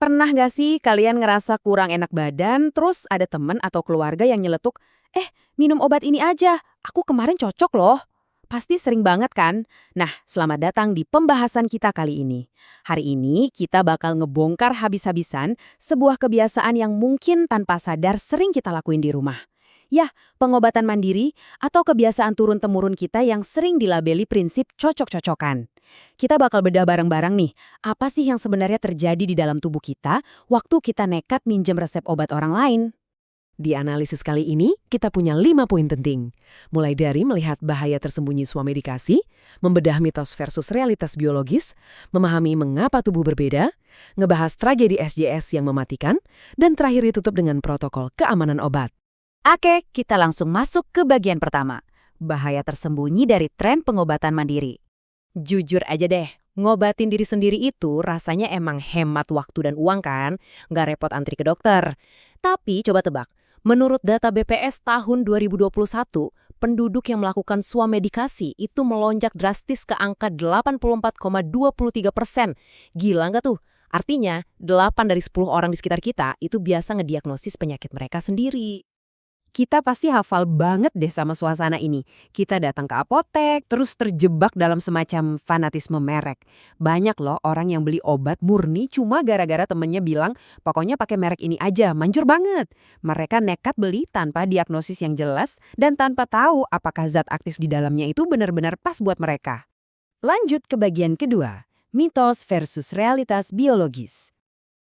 Pernah nggak sih kalian ngerasa kurang enak badan, terus ada temen atau keluarga yang nyeletuk, minum obat ini aja, aku kemarin cocok loh. Pasti sering banget kan? Nah, selamat datang di pembahasan kita kali ini. Hari ini kita bakal ngebongkar habis-habisan sebuah kebiasaan yang mungkin tanpa sadar sering kita lakuin di rumah. Ya, pengobatan mandiri atau kebiasaan turun-temurun kita yang sering dilabeli prinsip cocok-cocokan. Kita bakal bedah bareng-bareng nih, apa sih yang sebenarnya terjadi di dalam tubuh kita waktu kita nekat minjem resep obat orang lain? Di analisis kali ini, kita punya 5 poin penting. Mulai dari melihat bahaya tersembunyi swamedikasi, membedah mitos versus realitas biologis, memahami mengapa tubuh berbeda, ngebahas tragedi SJS yang mematikan, dan terakhir ditutup dengan protokol keamanan obat. Oke, kita langsung masuk ke bagian pertama. Bahaya tersembunyi dari tren pengobatan mandiri. Jujur aja deh, ngobatin diri sendiri itu rasanya emang hemat waktu dan uang kan? Nggak repot antri ke dokter. Tapi coba tebak, menurut data BPS tahun 2021, penduduk yang melakukan swamedikasi itu melonjak drastis ke angka 84,23%. Gila nggak tuh? Artinya, 8 dari 10 orang di sekitar kita itu biasa ngediagnosis penyakit mereka sendiri. Kita pasti hafal banget deh sama suasana ini. Kita datang ke apotek, terus terjebak dalam semacam fanatisme merek. Banyak loh orang yang beli obat murni cuma gara-gara temennya bilang, pokoknya pakai merek ini aja, manjur banget. Mereka nekat beli tanpa diagnosis yang jelas dan tanpa tahu apakah zat aktif di dalamnya itu benar-benar pas buat mereka. Lanjut ke bagian kedua, mitos versus realitas biologis.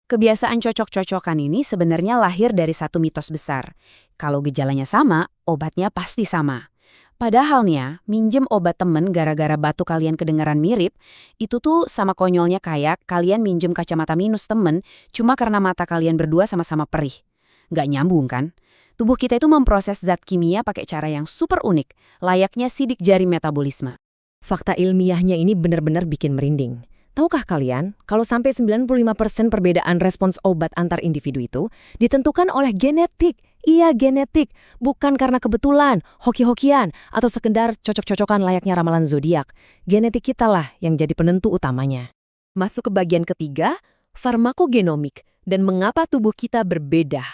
Kebiasaan cocok-cocokan ini sebenarnya lahir dari satu mitos besar. Kalau gejalanya sama, obatnya pasti sama. Padahal nih, minjem obat temen gara-gara batuk kalian kedengaran mirip, itu tuh sama konyolnya kayak kalian minjem kacamata minus temen cuma karena mata kalian berdua sama-sama perih. Nggak nyambung kan? Tubuh kita itu memproses zat kimia pakai cara yang super unik, layaknya sidik jari metabolisme. Fakta ilmiahnya ini benar-benar bikin merinding. Tahukah kalian, kalau sampai 95% perbedaan respons obat antar individu itu ditentukan oleh genetik. Iya, genetik. Bukan karena kebetulan, hoki-hokian, atau sekedar cocok-cocokan layaknya ramalan zodiak. Genetik kita lah yang jadi penentu utamanya. Masuk ke bagian ketiga, farmakogenomik, dan mengapa tubuh kita berbeda.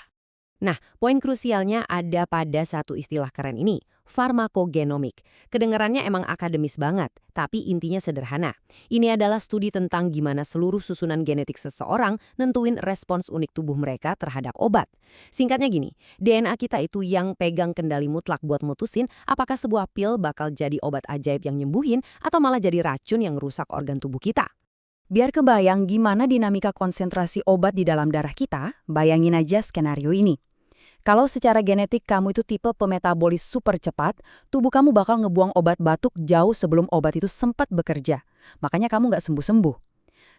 Nah, poin krusialnya ada pada satu istilah keren ini, farmakogenomik. Kedengarannya emang akademis banget, tapi intinya sederhana. Ini adalah studi tentang gimana seluruh susunan genetik seseorang nentuin respons unik tubuh mereka terhadap obat. Singkatnya gini, DNA kita itu yang pegang kendali mutlak buat mutusin apakah sebuah pil bakal jadi obat ajaib yang nyembuhin atau malah jadi racun yang rusak organ tubuh kita. Biar kebayang gimana dinamika konsentrasi obat di dalam darah kita, bayangin aja skenario ini. Kalau secara genetik kamu itu tipe pemetabolis super cepat, tubuh kamu bakal ngebuang obat batuk jauh sebelum obat itu sempat bekerja. Makanya kamu nggak sembuh-sembuh.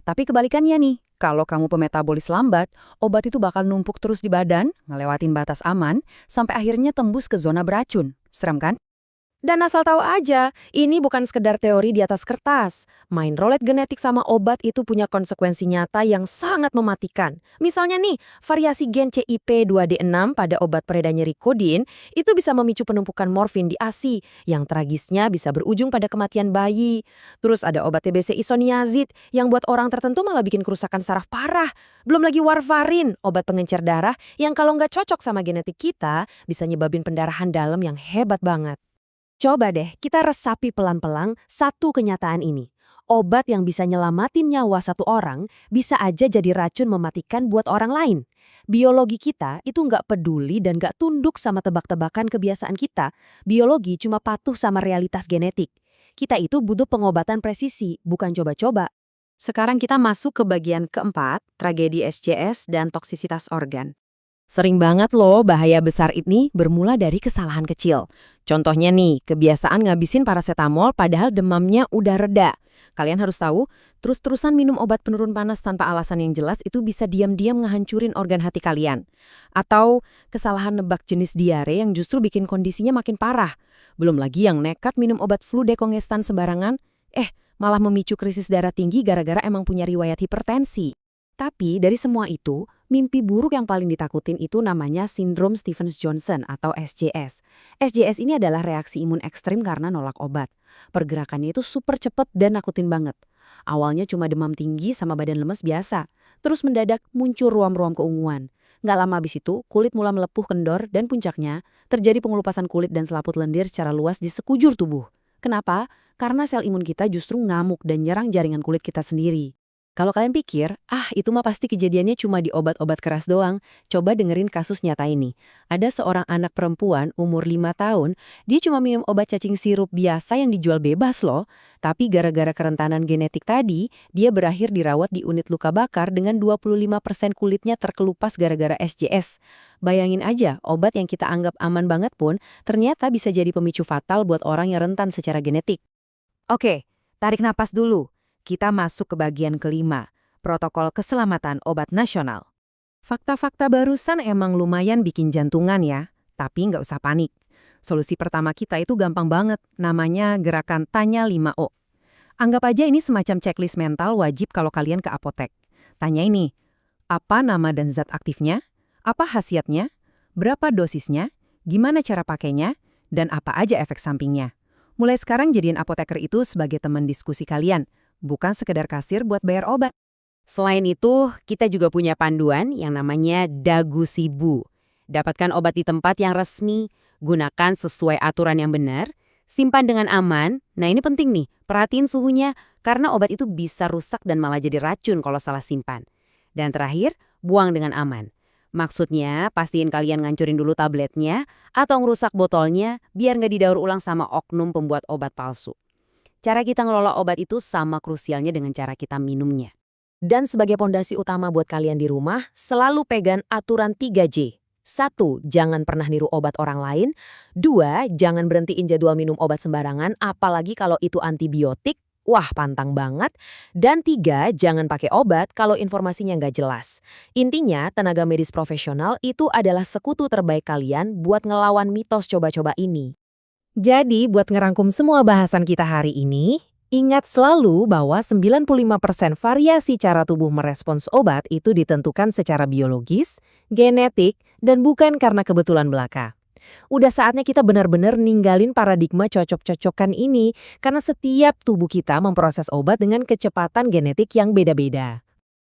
Tapi kebalikannya nih, kalau kamu pemetabolis lambat, obat itu bakal numpuk terus di badan, ngelewatin batas aman, sampai akhirnya tembus ke zona beracun. Serem kan? Dan asal tahu aja, ini bukan sekedar teori di atas kertas. Main roulette genetik sama obat itu punya konsekuensi nyata yang sangat mematikan. Misalnya nih, variasi gen CYP2D6 pada obat pereda nyeri kodin itu bisa memicu penumpukan morfin di ASI, yang tragisnya bisa berujung pada kematian bayi. Terus ada obat TBC isoniazid yang buat orang tertentu malah bikin kerusakan saraf parah. Belum lagi warfarin, obat pengencer darah yang kalau nggak cocok sama genetik kita, bisa nyebabin pendarahan dalam yang hebat banget. Coba deh kita resapi pelan-pelan satu kenyataan ini. Obat yang bisa nyelamatin nyawa satu orang bisa aja jadi racun mematikan buat orang lain. Biologi kita itu nggak peduli dan nggak tunduk sama tebak-tebakan kebiasaan kita. Biologi cuma patuh sama realitas genetik. Kita itu butuh pengobatan presisi, bukan coba-coba. Sekarang kita masuk ke bagian keempat, tragedi SJS dan toksisitas organ. Sering banget loh bahaya besar ini bermula dari kesalahan kecil. Contohnya nih, kebiasaan ngabisin paracetamol padahal demamnya udah reda. Kalian harus tahu, terus-terusan minum obat penurun panas tanpa alasan yang jelas itu bisa diam-diam ngehancurin organ hati kalian. Atau kesalahan nebak jenis diare yang justru bikin kondisinya makin parah. Belum lagi yang nekat minum obat flu dekongestan sembarangan, malah memicu krisis darah tinggi gara-gara emang punya riwayat hipertensi. Tapi dari semua itu, mimpi buruk yang paling ditakutin itu namanya sindrom Stevens-Johnson atau SJS. SJS ini adalah reaksi imun ekstrim karena nolak obat. Pergerakannya itu super cepat dan nakutin banget. Awalnya cuma demam tinggi sama badan lemes biasa. Terus mendadak muncul ruam-ruam keunguan. Nggak lama habis itu, kulit mulai melepuh kendor dan puncaknya terjadi pengelupasan kulit dan selaput lendir secara luas di sekujur tubuh. Kenapa? Karena sel imun kita justru ngamuk dan nyerang jaringan kulit kita sendiri. Kalau kalian pikir, itu mah pasti kejadiannya cuma di obat-obat keras doang, coba dengerin kasus nyata ini. Ada seorang anak perempuan umur 5 tahun, dia cuma minum obat cacing sirup biasa yang dijual bebas loh. Tapi gara-gara kerentanan genetik tadi, dia berakhir dirawat di unit luka bakar dengan 25% kulitnya terkelupas gara-gara SJS. Bayangin aja, obat yang kita anggap aman banget pun, ternyata bisa jadi pemicu fatal buat orang yang rentan secara genetik. Oke, tarik napas dulu. Kita masuk ke bagian kelima, protokol keselamatan obat nasional. Fakta-fakta barusan emang lumayan bikin jantungan ya, tapi nggak usah panik. Solusi pertama kita itu gampang banget, namanya gerakan Tanya 5O. Anggap aja ini semacam checklist mental wajib kalau kalian ke apotek. Tanya ini, apa nama dan zat aktifnya? Apa khasiatnya? Berapa dosisnya? Gimana cara pakainya? Dan apa aja efek sampingnya? Mulai sekarang jadiin apoteker itu sebagai teman diskusi kalian, bukan sekedar kasir buat bayar obat. Selain itu, kita juga punya panduan yang namanya Dagu Sibu. Dapatkan obat di tempat yang resmi, gunakan sesuai aturan yang benar, simpan dengan aman. Nah ini penting nih, perhatiin suhunya, karena obat itu bisa rusak dan malah jadi racun kalau salah simpan. Dan terakhir, buang dengan aman. Maksudnya, pastiin kalian ngancurin dulu tabletnya atau ngerusak botolnya biar nggak didaur ulang sama oknum pembuat obat palsu. Cara kita ngelola obat itu sama krusialnya dengan cara kita minumnya. Dan sebagai pondasi utama buat kalian di rumah, selalu pegang aturan 3J. 1. Jangan pernah niru obat orang lain. 2. Jangan berhentiin jadwal minum obat sembarangan, apalagi kalau itu antibiotik. Wah, pantang banget. Dan 3. Jangan pakai obat kalau informasinya nggak jelas. Intinya, tenaga medis profesional itu adalah sekutu terbaik kalian buat ngelawan mitos coba-coba ini. Jadi, buat ngerangkum semua bahasan kita hari ini, ingat selalu bahwa 95% variasi cara tubuh merespons obat itu ditentukan secara biologis, genetik, dan bukan karena kebetulan belaka. Udah saatnya kita benar-benar ninggalin paradigma cocok-cocokan ini, karena setiap tubuh kita memproses obat dengan kecepatan genetik yang beda-beda.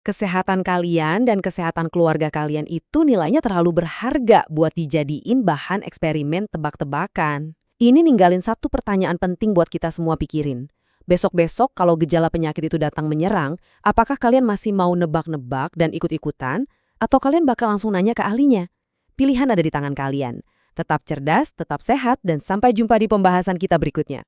Kesehatan kalian dan kesehatan keluarga kalian itu nilainya terlalu berharga buat dijadiin bahan eksperimen tebak-tebakan. Ini ninggalin satu pertanyaan penting buat kita semua pikirin. Besok-besok kalau gejala penyakit itu datang menyerang, apakah kalian masih mau nebak-nebak dan ikut-ikutan? Atau kalian bakal langsung nanya ke ahlinya? Pilihan ada di tangan kalian. Tetap cerdas, tetap sehat, dan sampai jumpa di pembahasan kita berikutnya.